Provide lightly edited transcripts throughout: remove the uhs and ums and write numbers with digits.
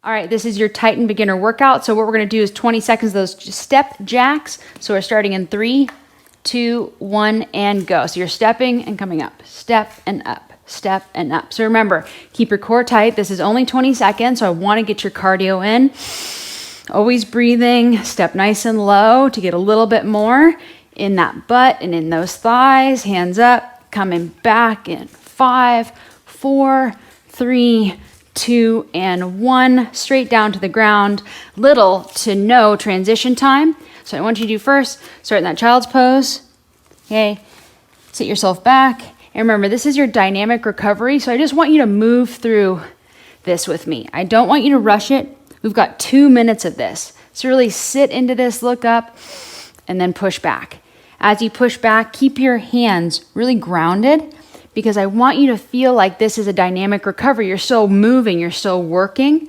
All right, this is your Titan beginner workout. So what we're going to do is 20 seconds of those step jacks. So we're starting in 3, 2, 1, and go. So you're stepping and coming up, step and up, step and up. So remember, keep your core tight. This is only 20 seconds, so I want to get your cardio in. Always breathing, step nice and low to get a little bit more in that butt and in those thighs. Hands up, coming back in 5, 4, 3, 2, and 1. Straight down to the ground. Little to no transition time. So I want you to do first, start in that child's pose. Okay, sit yourself back. And remember, this is your dynamic recovery. So I just want you to move through this with me. I don't want you to rush it. We've got 2 minutes of this. So really sit into this, look up, and then push back. As you push back, keep your hands really grounded because I want you to feel like this is a dynamic recovery. You're still moving, you're still working,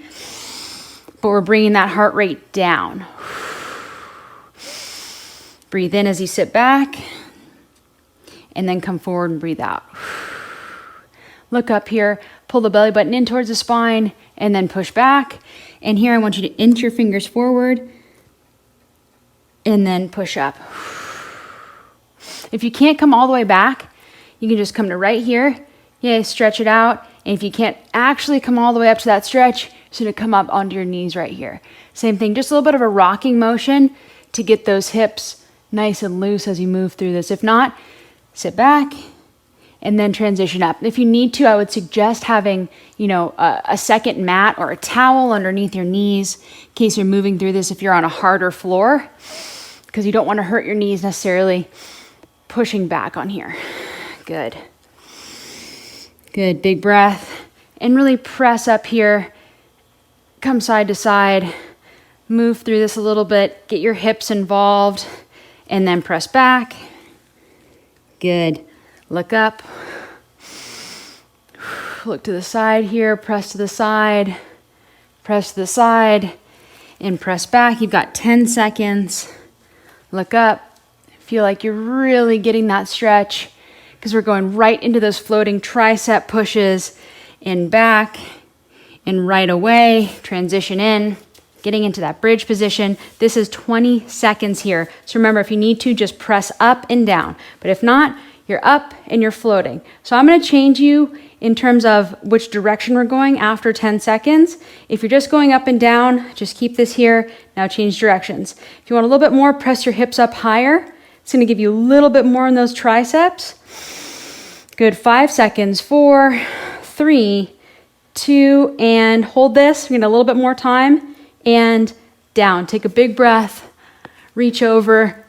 but we're bringing that heart rate down. Breathe in as you sit back, and then come forward and breathe out. Look up here, pull the belly button in towards the spine, and then push back. And here I want you to inch your fingers forward and then push up. If you can't come all the way back, you can just come to right here. Yeah, stretch it out. And if you can't actually come all the way up to that stretch, you're just gonna come up onto your knees right here. Same thing, just a little bit of a rocking motion to get those hips nice and loose as you move through this. If not, sit back and then transition up. If you need to, I would suggest having, a second mat or a towel underneath your knees in case you're moving through this if you're on a harder floor, because you don't want to hurt your knees necessarily pushing back on here. Good. Good, big breath. And really press up here. Come side to side. Move through this a little bit. Get your hips involved. And then press back. Good. Look up. Look to the side here. Press to the side. Press to the side. And press back. You've got 10 seconds. Look up. Feel like you're really getting that stretch because we're going right into those floating tricep pushes and back and right away. Transition in. Getting into that bridge position. This is 20 seconds here. So remember, if you need to, just press up and down. But if not, you're up and you're floating. So I'm going to change you in terms of which direction we're going after 10 seconds. If you're just going up and down, just keep this here. Now change directions. If you want a little bit more, press your hips up higher. It's going to give you a little bit more in those triceps. Good, 5 seconds. 4, 3, 2, and hold this. We're going to a little bit more time. And down. Take a big breath. Reach over.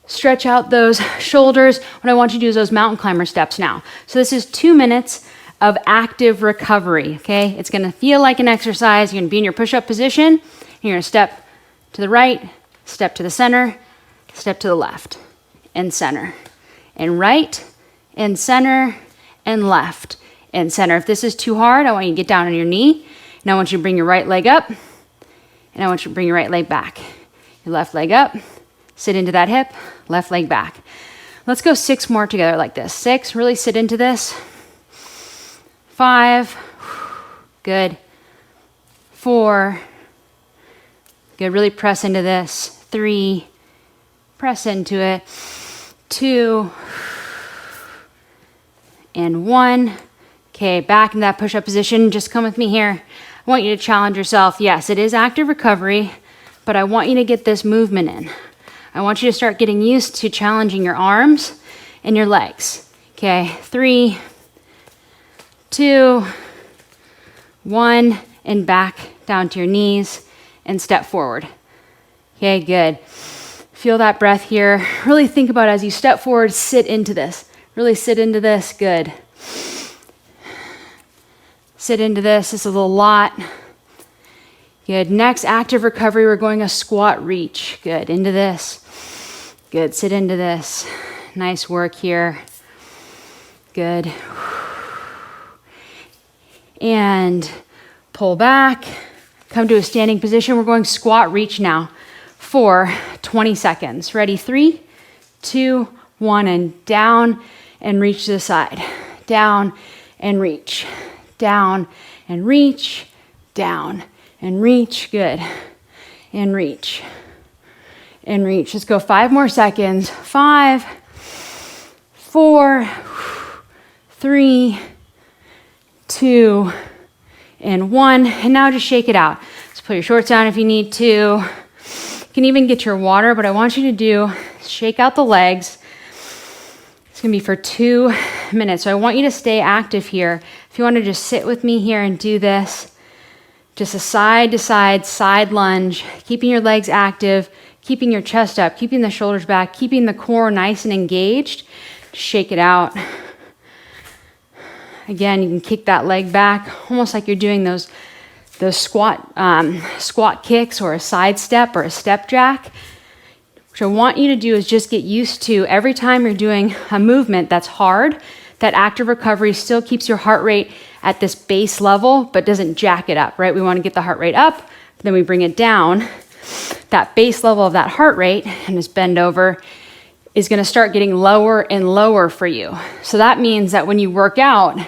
Stretch out those shoulders. What I want you to do is those mountain climber steps now. So this is 2 minutes of active recovery, okay? It's gonna feel like an exercise. You're gonna be in your push-up position. And you're gonna step to the right, step to the center, step to the left, and center. And right, and center, and left, and center. If this is too hard, I want you to get down on your knee. And I want you to bring your right leg up. And I want you to bring your right leg back. Your left leg up. Sit into that hip, left leg back. Let's go 6 more together like this. 6, really sit into this. 5, good. 4, good, really press into this. 3, press into it. 2, and 1. Okay, back in that push-up position. Just come with me here. I want you to challenge yourself. Yes, it is active recovery, but I want you to get this movement in. I want you to start getting used to challenging your arms and your legs. Okay, 3, 2, 1, and back down to your knees and step forward. Okay, good. Feel that breath here. Really think about as you step forward, sit into this. Really sit into this, good. Sit into this, this is a lot. Good, next active recovery, we're going a squat reach. Good, into this. Good, sit into this. Nice work here. Good. And pull back, come to a standing position. We're going squat reach now for 20 seconds. Ready, 3, 2, 1, and down and reach to the side. Down and reach. Down and reach. Down and reach. Good. And reach. And reach. Let's go 5 more seconds. 5, 4, 3, 2, and 1. And now just shake it out. So put your shorts down if you need to. You can even get your water, but I want you to do, shake out the legs. It's gonna be for 2 minutes. So I want you to stay active here. If you want to just sit with me here and do this, just a side to side, side lunge, keeping your legs active, keeping your chest up, keeping the shoulders back, keeping the core nice and engaged. Shake it out. Again, you can kick that leg back, almost like you're doing those squat kicks or a side step or a step jack. What I want you to do is just get used to every time you're doing a movement that's hard, that active recovery still keeps your heart rate at this base level, but doesn't jack it up, right? We want to get the heart rate up, then we bring it down. That base level of that heart rate, and just bend over, is going to start getting lower and lower for you. So that means that when you work out,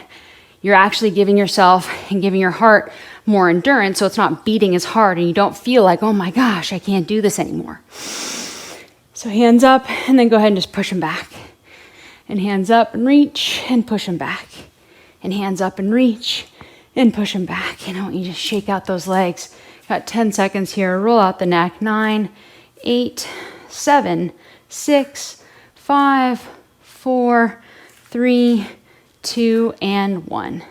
you're actually giving yourself and giving your heart more endurance, so it's not beating as hard and you don't feel like, oh my gosh, I can't do this anymore. So hands up, and then go ahead and just push them back. And hands up and reach, and push them back. And hands up and reach, and push them back. And I want you to just shake out those legs. Got 10 seconds here. Roll out the neck. 9, 8, 7, 6, 5, 4, 3, 2, and 1.